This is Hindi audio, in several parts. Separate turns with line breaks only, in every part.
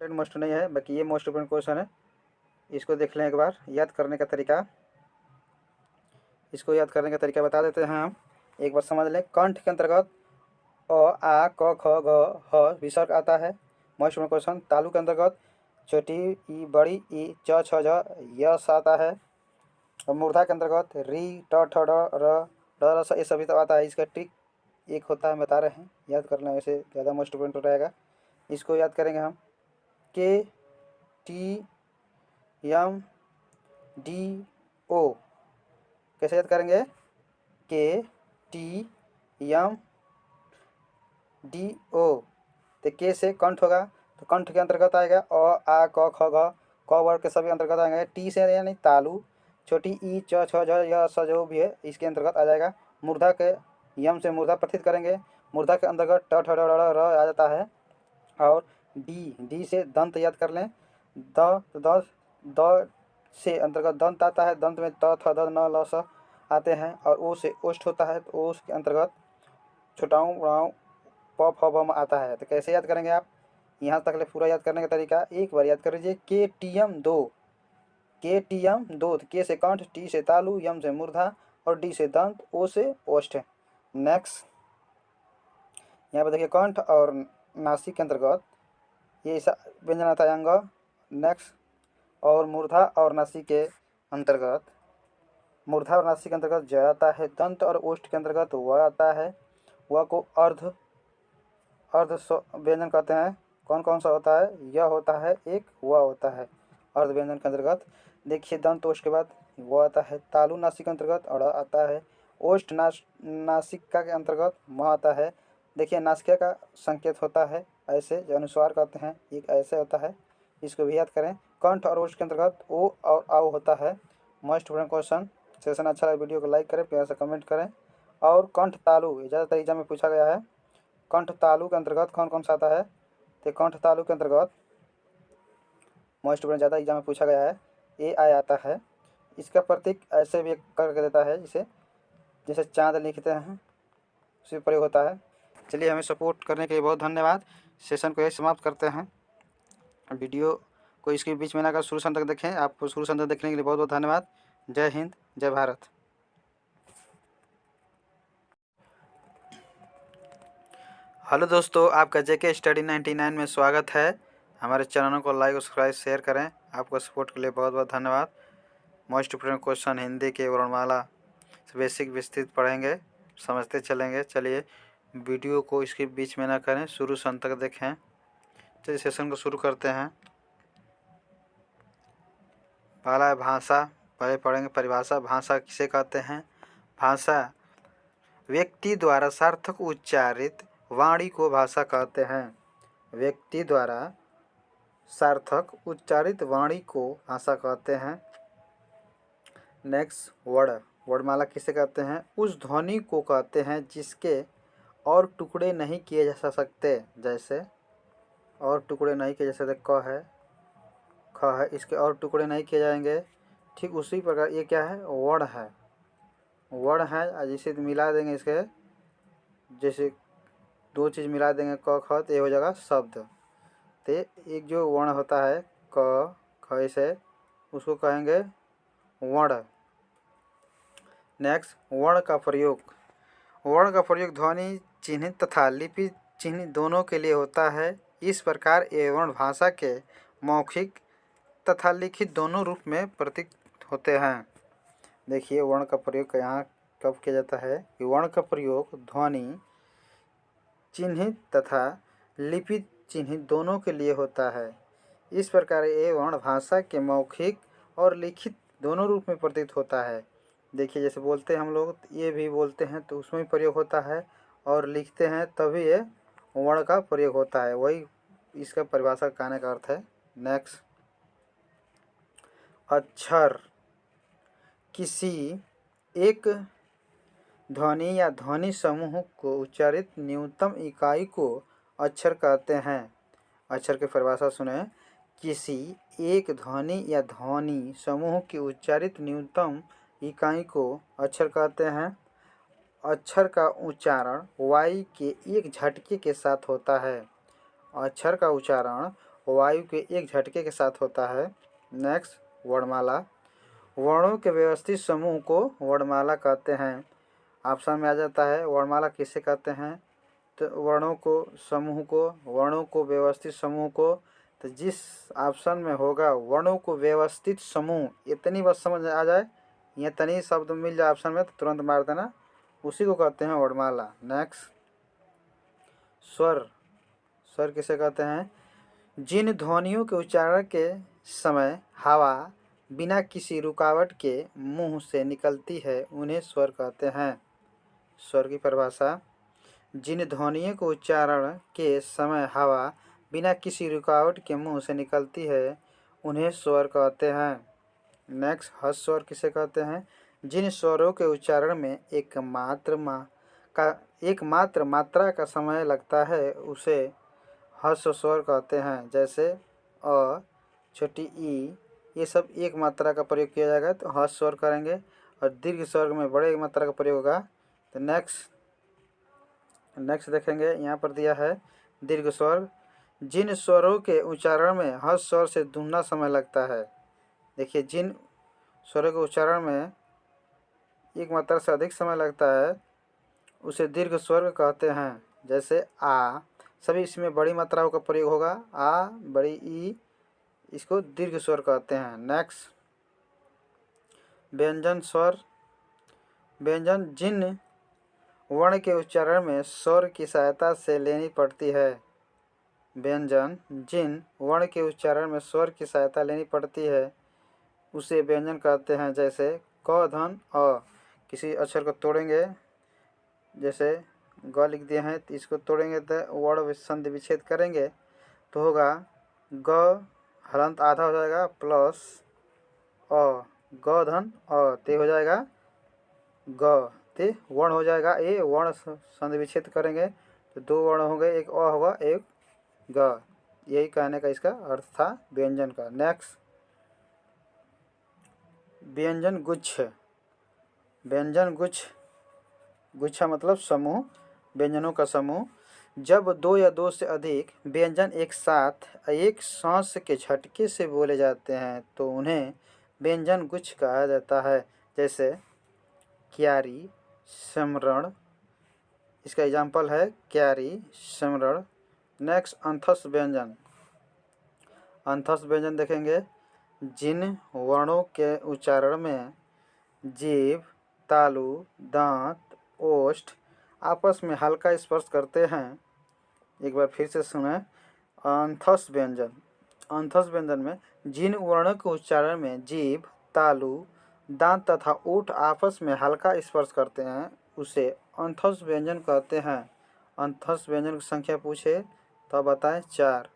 मोस्ट नहीं है, बाकी ये मोस्ट इंपोर्टेंट क्वेश्चन है। इसको देख लें एक बार। याद करने का तरीका, इसको याद करने का तरीका बता देते हैं हम, एक बार समझ लें। कंठ के अंतर्गत अ, आ, क, ख, ग, ह विसर्ग आता है। Most important question. तालु के अंतर्गत छोटी ई, बड़ी ई, च, छ, ज, यस आता है। और मूर्धा के अंतर्गत री, ट, ठ, ड, र, ड, र, स, ये सभी तो आता है। इसका ट्रिक एक होता है, बता रहे हैं, याद करना वैसे ज़्यादा मोस्ट इंपोर्टेंट रहेगा। इसको याद करेंगे हम। के, टी, एम, डी, ओ। कैसे याद करेंगे? के, टी, एम, डी, ओ। तो के से कंठ होगा, तो कंठ के अंतर्गत आएगा अ, आ, क, ख, ग, क वर्ग के सभी अंतर्गत आएंगे। टी से यानी तालु, छोटी ई, च, छ, ज, य, स जो भी है इसके अंतर्गत आ जाएगा। मूर्धा के यम से मूर्धा प्रथित करेंगे। मूर्धा के अंतर्गत ट, ठ, ड, ड़, र आ जाता है। और डी से दंत याद कर लें। द से अंतर्गत दंत आता है। दंत में त, थ, द, न, ल, स आते हैं। और ओ से ओष्ठ होता है, तो ओष्ठ के अंतर्गत छोटाऊ, बड़ाऊ, प, फ, ब, म आता है। तो कैसे याद करेंगे आप? यहाँ तक ले पूरा याद करने का तरीका एक बार याद कर लीजिए। के, टी, एम, दो। के, टी, एम, दो। के से कंठ, टी से तालु, यम से मूर्धा और डी से दंत, ओ से ओष्ठ। नेक्स्ट यहाँ पर देखिए, कंठ और नासिक के अंतर्गत ये व्यंजन आता है, अंग। नेक्स्ट, और मूर्धा और नासिक के अंतर्गत, मूर्धा और नासिक के अंतर्गत ज आता है। दंत और ओष्ठ के अंतर्गत व आता है। व को अर्ध अर्ध व्यंजन कहते हैं। कौन कौन सा होता है? यह होता है एक, व होता है अर्ध व्यंजन के अंतर्गत। देखिए, दंत ओष्ठ के बाद व आता है। तालु नासिक के अंतर्गत अड़ आता है। ओष्ठ नासिका के अंतर्गत म आता है। देखिए, नासिका का संकेत होता है ऐसे, जो अनुस्वार कहते हैं, एक ऐसे होता है, इसको भी याद करें। कंठ और ओष्ठ के अंतर्गत ओ और आओ होता है। Most important question. सेशन अच्छा लगे वीडियो को लाइक करें, प्यार से कमेंट करें। और कंठ तालु ज़्यादातर एग्जाम में पूछा गया है। कंठ तालु के अंतर्गत कौन कौन सा आता है? तो कंठ तालु के अंतर्गत मोस्ट इंपोर्टेंट ज़्यादा एग्जाम में पूछा गया है, ए आई आता है। इसका प्रतीक ऐसे भी करके देता है, जिसे जैसे चाँद लिखते हैं, उसी प्रयोग होता है। चलिए, हमें सपोर्ट करने के लिए बहुत धन्यवाद। सेशन को यही समाप्त करते हैं। वीडियो को इसके बीच में ना कर शुरू से अंत तक देखें। आपको शुरू से अंत तक देखने के लिए बहुत बहुत धन्यवाद। जय हिंद, जय भारत। हेलो दोस्तों, आपका जेके स्टडी 99 में स्वागत है। हमारे चैनल को लाइक और सब्सक्राइब शेयर करें। आपको सपोर्ट के लिए बहुत बहुत धन्यवाद। मोस्ट इंपोर्टेंट क्वेश्चन हिंदी के वर्णमाला से बेसिक विस्तृत पढ़ेंगे, समझते चलेंगे। चलिए, वीडियो को इसके बीच में ना करें, शुरू से अंत तक देखें। चलिए, सेशन को शुरू करते हैं। पहला है भाषा। पहले पढ़ेंगे परिभाषा। भाषा किसे कहते हैं? भाषा व्यक्ति द्वारा सार्थक उच्चारित वाणी को भाषा कहते हैं। व्यक्ति द्वारा सार्थक उच्चारित वाणी को भाषा कहते हैं। नेक्स्ट, वर्ण। वर्णमाला किसे कहते हैं? उस ध्वनि को कहते हैं जिसके और टुकड़े नहीं किए जा सकते। जैसे और टुकड़े नहीं किए जा सकते, क है, ख है, इसके और टुकड़े नहीं किए जाएंगे। ठीक उसी प्रकार ये क्या है? वर्ण है। वर्ण है, जैसे मिला देंगे इसके, जैसे दो चीज़ मिला देंगे, क ख, तो ये हो जाएगा शब्द। तो एक जो वर्ण होता है क ख से, उसको कहेंगे वर्ण। नेक्स्ट, वर्ण का प्रयोग। वर्ण का प्रयोग ध्वनि चिन्हित तथा लिपि चिन्हित दोनों के लिए होता है। इस प्रकार ये वर्ण भाषा के मौखिक तथा लिखित दोनों रूप में प्रतीत होते हैं। देखिए, वर्ण का प्रयोग यहाँ कब किया जाता है? कि वर्ण का प्रयोग ध्वनि चिन्हित तथा लिपि चिन्हित दोनों के लिए होता है। इस प्रकार ये वर्ण भाषा के मौखिक और लिखित दोनों रूप में प्रतीत होता है। देखिए, जैसे बोलते हैं हम लोग, ये भी बोलते हैं तो उसमें प्रयोग होता है, और लिखते हैं तभी ये वर्ण का प्रयोग होता है। वही इसका परिभाषा कहने का अर्थ है। नेक्स्ट, अक्षर किसी एक ध्वनि या ध्वनि समूह को उच्चारित न्यूनतम इकाई को अक्षर कहते हैं। अक्षर की परिभाषा सुने। किसी एक ध्वनि या ध्वनि समूह की उच्चारित न्यूनतम इकाई को अक्षर कहते हैं। अक्षर का उच्चारण वायु के एक झटके के साथ होता है। अक्षर का उच्चारण वायु के एक झटके के साथ होता है। नेक्स्ट, वर्णमाला। वर्णों के व्यवस्थित समूह को वर्णमाला कहते हैं। ऑप्शन में आ जाता है वर्णमाला किसे कहते हैं, तो वर्णों को व्यवस्थित समूह को, तो जिस ऑप्शन में होगा वर्णों को व्यवस्थित समूह, इतनी बात समझ आ जाए, ये तनी शब्द मिल जाए ऑप्शन में तो तुरंत मार देना, उसी को कहते हैं वर्णमाला। नेक्स्ट, स्वर। स्वर किसे कहते हैं, जिन ध्वनियों के उच्चारण के समय हवा बिना किसी रुकावट के मुंह से निकलती है उन्हें स्वर कहते हैं। स्वर की परिभाषा, जिन ध्वनियों को उच्चारण के समय हवा बिना किसी रुकावट के मुंह से निकलती है उन्हें स्वर कहते हैं। नेक्स्ट, ह्रस्व किसे कहते हैं, जिन स्वरों के उच्चारण में एकमात्र मात्रा का समय लगता है उसे ह्रस्व स्वर कहते हैं। जैसे अ, छोटी ई, ये सब एक मात्रा का प्रयोग किया जाएगा तो ह्रस्व स्वर करेंगे, और दीर्घ स्वर में बड़े मात्रा का प्रयोग होगा। तो नेक्स्ट देखेंगे, यहाँ पर दिया है दीर्घ स्वर। जिन स्वरों के उच्चारण में ह्रस्व स्वर से दुगना समय लगता है, देखिए जिन स्वरों के उच्चारण में एक मात्रा से अधिक समय लगता है उसे दीर्घ स्वर कहते हैं। जैसे आ, सभी इसमें बड़ी मात्राओं का प्रयोग होगा, आ, बड़ी ई, इसको दीर्घ स्वर कहते हैं। नेक्स्ट, व्यंजन स्वर। व्यंजन जिन वर्ण के उच्चारण में स्वर की सहायता से लेनी पड़ती है। व्यंजन जिन वर्ण के उच्चारण में स्वर की सहायता लेनी पड़ती है उसे व्यंजन कहते हैं। जैसे क, धन, अ, किसी अक्षर को तोड़ेंगे, जैसे ग लिख दिए हैं तो इसको तोड़ेंगे तो वर्ण संधि विच्छेद करेंगे तो होगा ग, हलंत आधा हो जाएगा, प्लस अ, ग धन अ, ते हो जाएगा ग, ते वर्ण हो जाएगा। ये वर्ण संधि विच्छेद करेंगे तो दो वर्ण हो गए, एक अ होगा, एक ग। यही कहने का इसका अर्थ था व्यंजन का। नेक्स्ट, व्यंजन गुच्छ। व्यंजन गुच्छ, गुच्छा मतलब समूह, व्यंजनों का समूह। जब दो या दो से अधिक व्यंजन एक साथ एक सांस के झटके से बोले जाते हैं तो उन्हें व्यंजन गुच्छ कहा जाता है। जैसे क्यारी, समरण, इसका एग्जाम्पल है क्यारी, समरण। नेक्स्ट, अंथस व्यंजन। अंथस व्यंजन देखेंगे, जिन वर्णों के उच्चारण में जीभ, तालु, दांत, ओष्ठ आपस में हल्का स्पर्श करते हैं। एक बार फिर से सुने, अंथस व्यंजन। अंथस व्यंजन में जिन वर्णों के उच्चारण में जीभ, तालु, दांत तथा ओठ आपस में हल्का स्पर्श करते हैं उसे अंथस व्यंजन कहते हैं। अंथस व्यंजन की संख्या पूछे तो बताएं 4।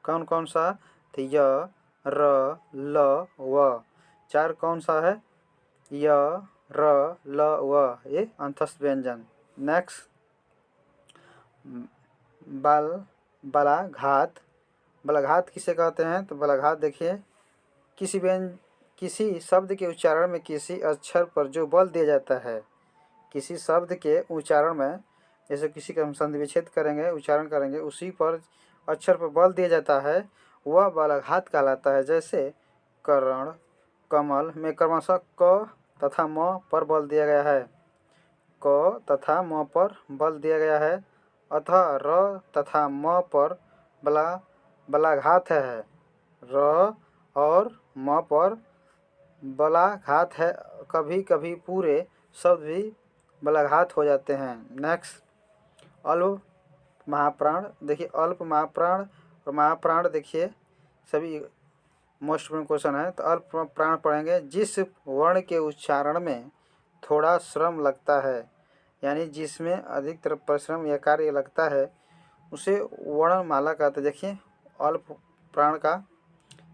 कौन कौन सा, तो य, र, ल, व। 4 कौन सा है, य, र, ल, व, ये अंथस व्यंजन। नेक्स्ट, बलाघात। बलाघात किसे कहते हैं, तो बलाघात देखिए, किसी शब्द के उच्चारण में किसी अक्षर पर जो बल दिया जाता है, किसी शब्द के उच्चारण में, जैसे किसी का हम संधि विच्छेद करेंगे, उच्चारण करेंगे, उसी पर अक्षर पर बल दिया जाता है वह बलाघात कहलाता है। जैसे कर्ण, कमल में क्रमशः क तथा म पर बल दिया गया है, क तथा म पर बल दिया गया है, अतः र तथा म पर बलाघात है। र और म पर बलाघात है, कभी कभी पूरे शब्द भी बलाघात हो जाते हैं। नेक्स्ट, अल्प महाप्राण। देखिए अल्प महाप्राण और महाप्राण, देखिए सभी मोस्ट इम्पोर्टेंट क्वेश्चन है। तो अल्प प्राण पढ़ेंगे, जिस वर्ण के उच्चारण में थोड़ा श्रम लगता है, यानी जिसमें अधिकतर परिश्रम या कार्य लगता है उसे वर्णमाला कहते हैं। देखिए अल्प प्राण का,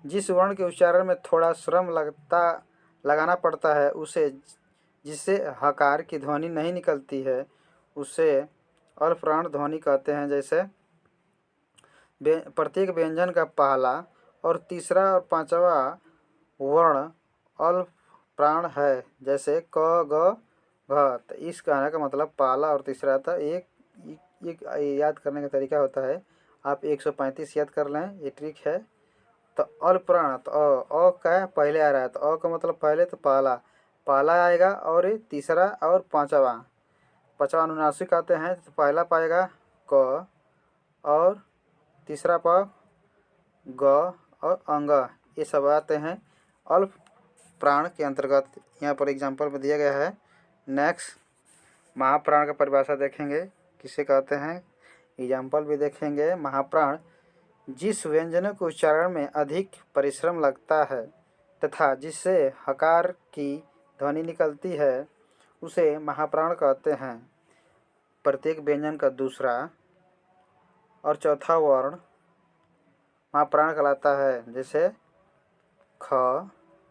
जिस वर्ण के उच्चारण में थोड़ा श्रम लगाना पड़ता है उसे, जिससे हकार की ध्वनि नहीं निकलती है उसे अल्प प्राण ध्वनि कहते हैं। जैसे प्रत्येक व्यंजन का पहला और तीसरा और पांचवा वर्ण अल्प प्राण है। जैसे क, ग, घ। इस कहने का मतलब पहला और तीसरा था। एक याद करने का तरीका होता है, आप 135 याद कर लें, ये ट्रिक है। तो अल प्राण, तो अ का है पहले आ रहा है, तो अ का मतलब पहले, तो पहला पहला आएगा, और ये तीसरा और पांचवा, पांचवा अनुनासिक आते हैं, तो पहला पाएगा क, और तीसरा प, ग और अंग, ये सब आते हैं अल्प प्राण के अंतर्गत। यहाँ पर एग्जाम्पल में दिया गया है। नेक्स्ट महाप्राण का परिभाषा देखेंगे, किसे कहते हैं, एग्जाम्पल भी देखेंगे। महाप्राण जिस व्यंजनों के उच्चारण में अधिक परिश्रम लगता है तथा जिससे हकार की ध्वनि निकलती है उसे महाप्राण कहते हैं। प्रत्येक व्यंजन का दूसरा और चौथा वर्ण महाप्राण कहलाता है, जैसे ख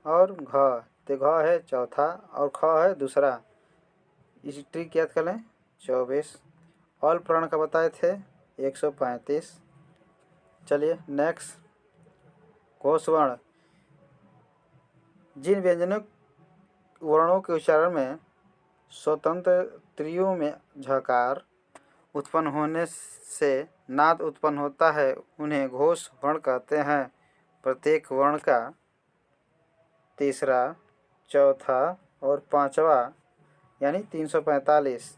और घ, तो घ है चौथा और ख है दूसरा। इस ट्रिक याद कर लें। 24 ऑल प्राण का बताए थे 135। चलिए नेक्स्ट घोषवर्ण, जिन व्यंजनों वर्णों के उच्चारण में स्वतंत्र त्रियों में झकार उत्पन्न होने से नाद उत्पन्न होता है उन्हें घोष वर्ण कहते हैं। प्रत्येक वर्ण का तीसरा, चौथा और पांचवा यानी 345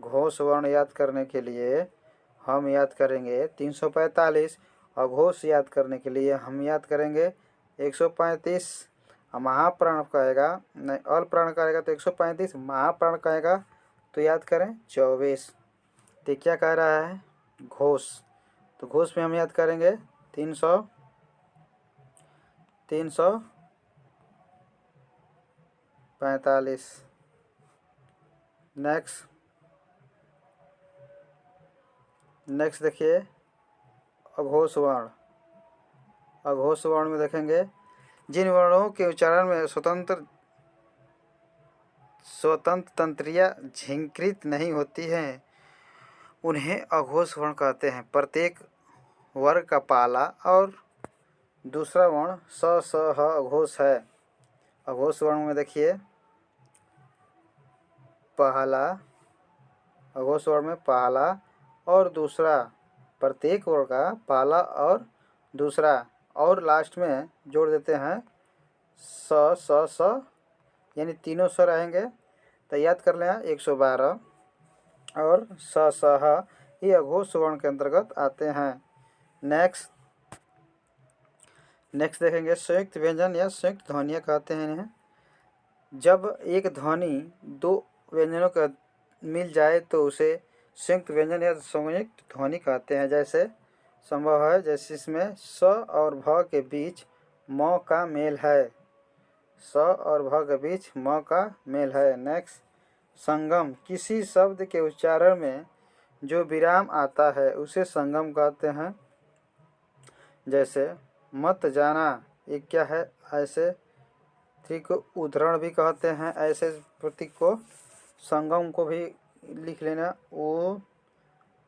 घोष वर्ण याद करने के लिए हम याद करेंगे 345, और घोष याद करने के लिए हम याद करेंगे 135। महाप्राण कहेगा नहीं, अल प्राण कहेगा तो 135, महाप्राण कहेगा तो याद करें 24। तो क्या कह रहा है, घोष, तो घोष में हम याद करेंगे 345। नेक्स्ट देखिए अघोष वर्ण। अघोष वर्ण में देखेंगे जिन वर्णों के उच्चारण में स्वतंत्र तंत्रियाँ झिंकृत नहीं होती हैं उन्हें अघोष वर्ण कहते हैं। प्रत्येक वर्ग का पहला और दूसरा वर्ण स स ह अघोष है। अघोष वर्ण में देखिए पहला, अघोष वर्ण में पहला और दूसरा, प्रत्येक वर्ण का पहला और दूसरा, और लास्ट में जोड़ देते हैं स स स, यानी तीनों स रहेंगे। तो याद कर लें 112 और स स ह ये अघोष वर्ण के अंतर्गत आते हैं। नेक्स्ट देखेंगे संयुक्त व्यंजन या संयुक्त ध्वनियाँ कहते हैं इन्हें। जब एक ध्वनि दो व्यंजनों का मिल जाए तो उसे संयुक्त व्यंजन या संयुक्त ध्वनि कहते हैं। जैसे संभव है, जैसे इसमें स और भ के बीच म का मेल है, स और भ के बीच म का मेल है। नेक्स्ट संगम, किसी शब्द के उच्चारण में जो विराम आता है उसे संगम कहते हैं। जैसे मत जाना, ये क्या है, ऐसे प्रतीक को उद्धरण भी कहते हैं। ऐसे प्रतीक को संगम को भी लिख लेना, ओ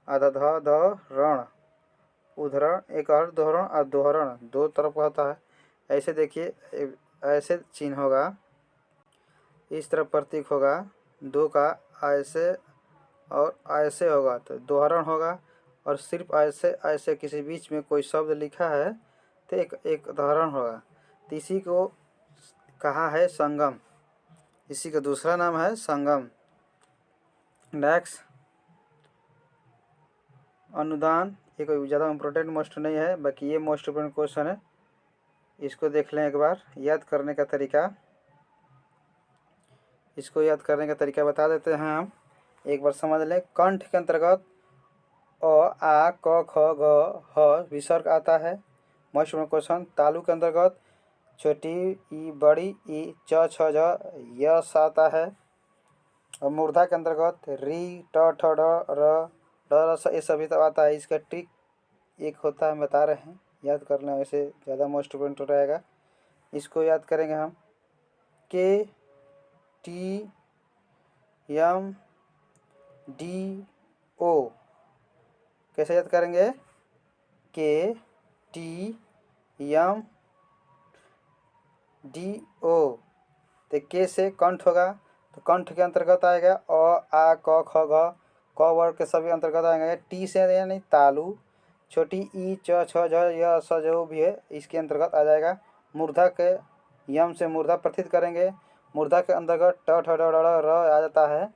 आधा ध ध रण, उद्धरण एक और दोहरण और दोहरण दो तरफ का होता है। ऐसे देखिए, ऐसे चिन्ह होगा, इस तरफ प्रतीक होगा, दो का ऐसे और ऐसे होगा तो दोहरण होगा, और सिर्फ ऐसे ऐसे किसी बीच में कोई शब्द लिखा है तो एक उदाहरण होगा। तो इसी को कहा है संगम, इसी का दूसरा नाम है संगम। नेक्स्ट अनुदान, ये कोई ज़्यादा इम्पोर्टेंट मोस्ट नहीं है, बाकी ये मोस्ट इम्पोर्टेंट क्वेश्चन है, इसको देख लें एक बार। याद करने का तरीका, इसको याद करने का तरीका बता देते हैं हम, एक बार समझ लें। कंठ के अंतर्गत अ आ क ख ग ह विसर्ग आता है, मोस्ट इम्पोर्टेंट क्वेश्चन। तालु के अंतर्गत छोटी ई बड़ी ई च छ ज यस आता है, और मूर्धा के अंतर्गत री ट ठ ड र ड र स ये सभी तो आता है। इसका ट्रिक एक होता है, बता रहे हैं, याद करना, वैसे ज़्यादा मोस्ट इम्पोर्टेंट रहेगा। इसको याद करेंगे हम, के टी एम डी ओ, कैसे याद करेंगे, के टी एम डी ओ, तो के से कंठ होगा, तो कंठ के अंतर्गत आएगा अ आ क ख ग, क वर्ग के सभी अंतर्गत आएंगे। टी से यानी तालु, छोटी ई च छ झ य स जो भी है इसके अंतर्गत आ जाएगा। मूर्धा के यम से मूर्धा प्रथित करेंगे, मूर्धा के अंतर्गत ट ठ ड ढ र आ जाता है।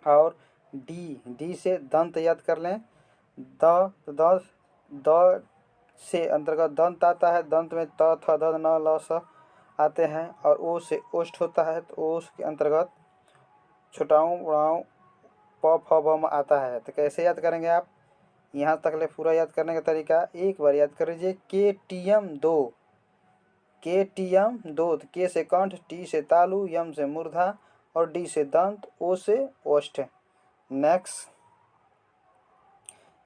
और डी से दंत याद कर लें, द से अंतर्गत दंत आता है, दंत में त थ द न ल स आते हैं। और ओ से ओष्ठ होता है, तो ओष्ठ के अंतर्गत छोटाऊ बड़ाऊ प फ ब म आता है। तो कैसे याद करेंगे आप, यहाँ तक ले पूरा याद करने का तरीका एक बार याद कर लीजिए। के के से कंठ, टी से तालु, यम से मूर्धा और डी से दंत, ओ से ओष्ठ। नेक्स्ट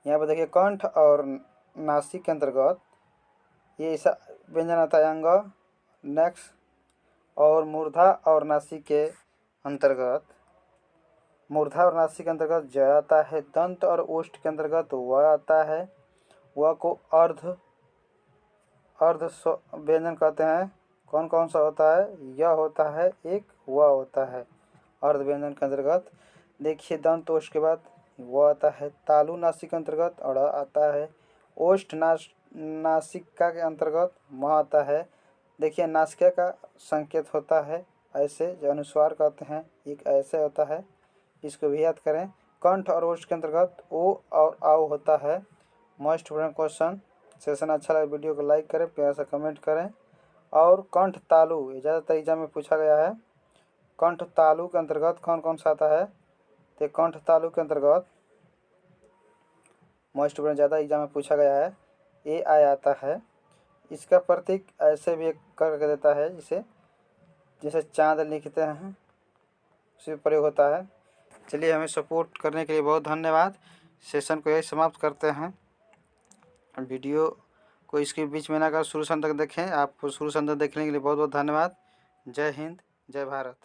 यहाँ पर देखिए कंठ और नासिक के अंतर्गत ये ऐसा व्यंजन आता है अंग। नेक्स्ट और मूर्धा और नासिक के अंतर्गत ज आता है। दंत और ओष्ठ के अंतर्गत व आता है। व को अर्ध व्यंजन कहते हैं। कौन कौन सा होता है, यह होता है एक, व होता है अर्ध व्यंजन के अंतर्गत। देखिए दंत ओष्ठ के बाद व आता है। तालु नासिक के अंतर्गत अड़ आता है। ओष्ठ नासिका के अंतर्गत म आता है। देखिए नासिका का संकेत होता है ऐसे, जो अनुस्वार कहते हैं, एक ऐसे होता है, इसको भी याद करें। कंठ और ओष्ठ के अंतर्गत ओ और आओ होता है। Most important question. सेशन अच्छा लगे वीडियो को लाइक करें, प्यार से कमेंट करें। और कंठ तालु ज़्यादातर एग्जाम में पूछा गया है। कंठ तालु के अंतर्गत कौन कौन सा आता है, तो कंठ तालु के अंतर्गत मोस्ट इम्पोर्टेंट ज़्यादा एग्जाम में पूछा गया है, ए आई आता है। इसका प्रतीक ऐसे भी करके देता है, जैसे चांद लिखते हैं उसी प्रयोग होता है। चलिए, हमें सपोर्ट करने के लिए बहुत धन्यवाद। सेशन को यही समाप्त करते हैं। वीडियो को इसके बीच में ना कर शुरू से अंत तक देखें। आपको शुरू से अंत तक देखने के लिए बहुत बहुत धन्यवाद। जय हिंद, जय भारत।